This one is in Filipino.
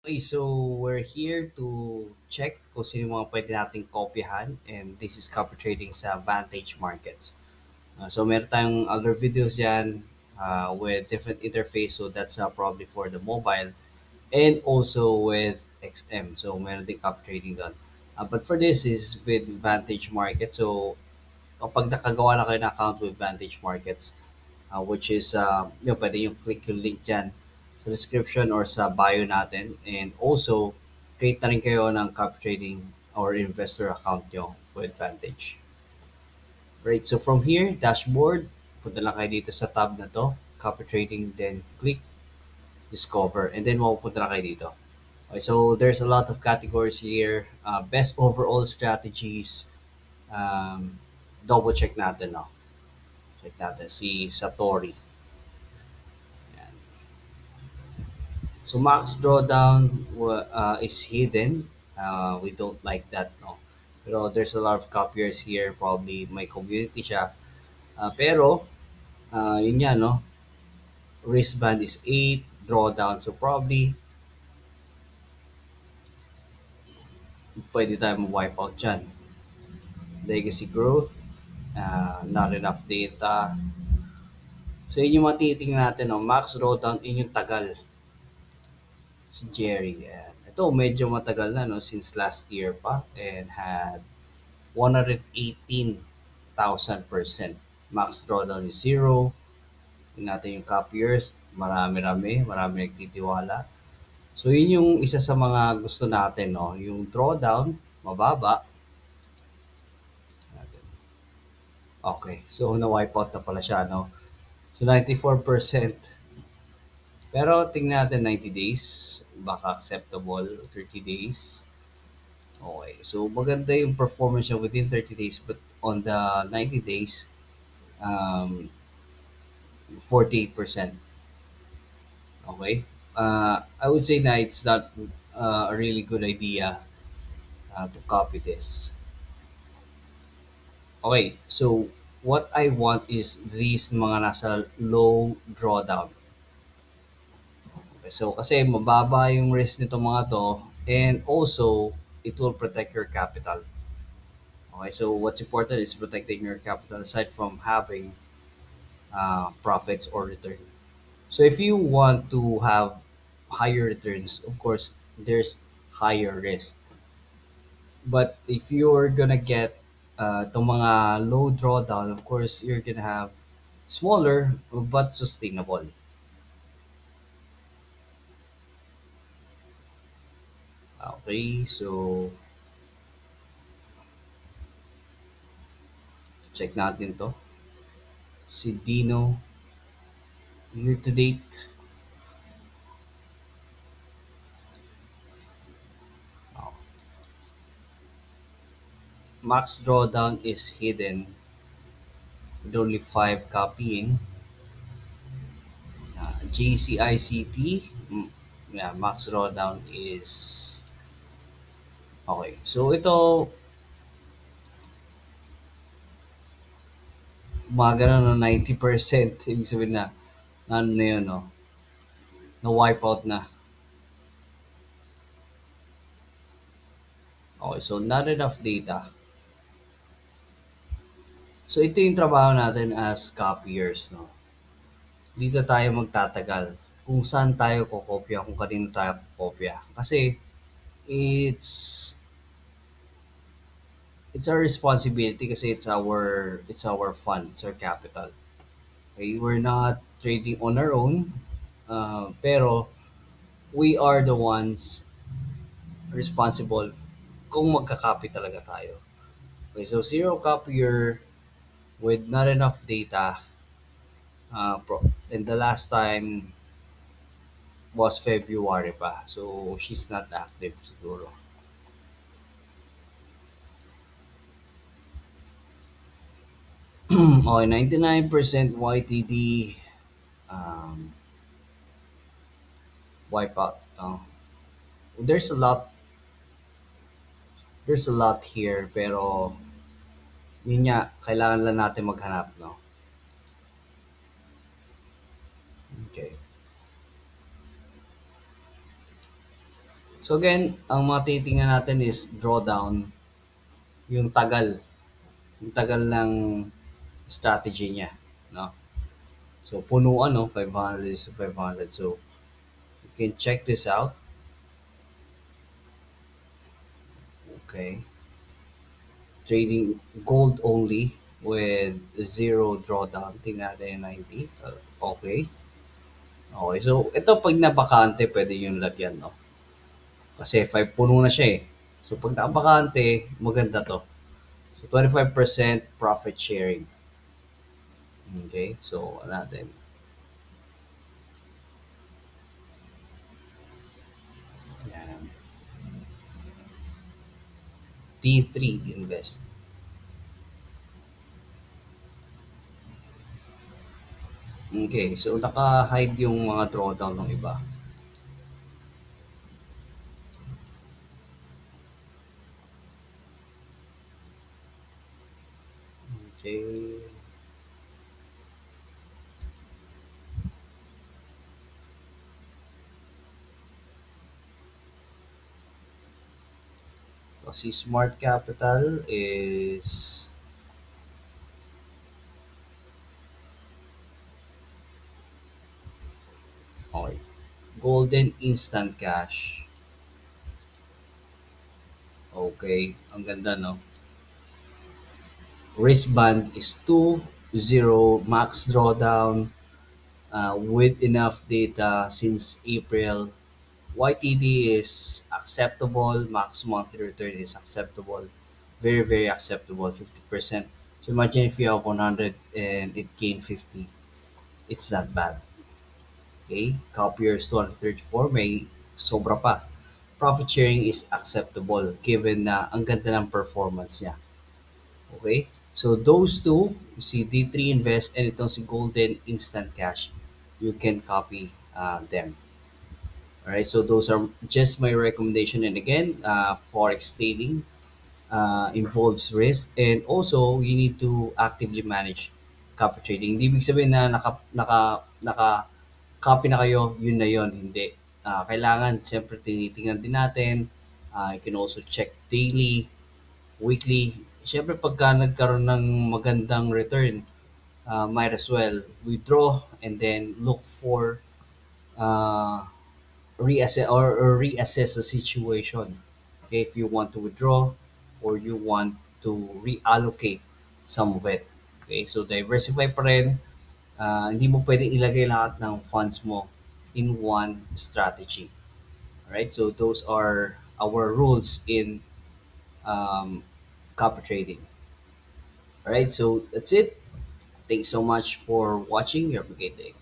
Okay, so we're here to check kung sino yung mga pwede nating kopyahan, and this is copy trading sa Vantage Markets. So meron tayong other videos yan with different interface, so that's probably for the mobile and also with XM. So meron din copy trading doon. But for this is with Vantage Market. So kapag nakagawa na kayo ng account with Vantage Markets, which is, pwede yung click yung link dyan sa description or sa bio natin. And also, create na rin kayo ng copy trading or investor account nyo with Vantage. Right, so from here, dashboard, punta lang kayo dito sa tab na to, copy trading, then click discover, and then mapupunta na kayo dito. Okay, so there's a lot of categories here. Best overall strategies, um, double check natin, no? Check natin si Satori. Yan. So max drawdown is hidden. We don't like that, no. Pero there's a lot of copiers here. Probably may community siya. Pero, yun yan, no. Wristband is 8. Drawdown. So probably, pwede tayo ma-wipe out dyan. Legacy growth. Not enough data. So yun yung mga tinitingnan natin, no. Max drawdown, yun yung tagal. Si Jerry. Yan. Ito, medyo matagal na, no. Since last year pa. And had 118,000%. Max drawdown is 0. Tingnan natin yung copiers. Marami nagtitiwala. So, yun yung isa sa mga gusto natin, no? Yung drawdown, mababa. Okay. So, na-wipe out na pala siya, no? So, 94%. Pero, tingnan natin 90 days. Baka acceptable. 30 days. Okay. So, maganda yung performance niya within 30 days. But on the 90 days, um, 48%. Okay? I would say na it's not a really good idea to copy this. Okay, so what I want is these mga nasa low drawdown. Okay, so kasi mababa yung risk nito mga to, and also it will protect your capital. Okay, so what's important is protecting your capital aside from having profits or return. So if you want to have higher returns, of course, there's higher risk. But if you're gonna get itong mga low drawdown, of course, you're gonna have smaller but sustainable. Okay, so check natin to. Si Dino, year to date, oh, max drawdown is hidden with only 5 copying. JCICT, yeah, max drawdown is okay. So ito, mga ganun no, 90%. Ibig sabihin na ano na yun, no? Na wipe out na. Okay, so not enough data. So ito yung trabaho natin as copiers, no? Dito tayo magtatagal. Kung saan tayo kokopya, kung kanino tayo kokopya. Kasi it's it's our responsibility kasi it's our fund, it's our capital. Okay, we're not trading on our own, pero we are the ones responsible kung magka-copy talaga tayo. Okay, so zero copier with not enough data. And the last time was February pa. So, she's not active siguro. Okay, 99% YTD um, wipeout. There's a lot there's a lot here pero yun nga, kailangan lang natin maghanap, no? Okay. So again, ang mga titingnan natin is drawdown, yung tagal, yung tagal ng strategy niya, no? So punuan, no, 500 is to 500. So you can check this out. Okay, trading gold only with zero drawdown. Tingnan natin yung 90. Okay. Okay, so ito pag nabakante, pwede yung lagyan, no? Kasi 5 puno na siya eh. So pag nakabakante, maganda to. So 25% profit sharing. Okay, so ano natin. Yan. T3 invest. Okay, so naka-hide yung mga drawdown ng iba. Okay. So si Smart Capital is okay. Golden Instant Cash. Okay, ang ganda, no? Wristband is 2-0 max drawdown with enough data since April. YTD is acceptable. Max monthly return is acceptable. Very, very acceptable. 50%. So imagine if you have 100 and it gained 50. It's not bad. Okay? Copiers 234 may sobra pa. Profit sharing is acceptable given na ang ganda ng performance niya. Okay? So those two, you see D3 Invest and itong si Golden Instant Cash, you can copy them. Alright, so those are just my recommendation. And again, forex trading involves risk, and also you need to actively manage copy trading. Hindi ibig sabihin na copy na kayo, yun na yun. Hindi. Kailangan, siyempre, tinitingnan din natin. You can also check daily, weekly. Siyempre, pagka nagkaroon ng magandang return, might as well withdraw and then look for uh, reassess the situation. Okay, if you want to withdraw or you want to reallocate some of it. Okay, so diversify pa rin. Hindi mo pwedeng ilagay lahat ng funds mo in one strategy. Alright, so those are our rules in um, copy trading. Alright, so that's it. Thanks so much for watching. You have a great day.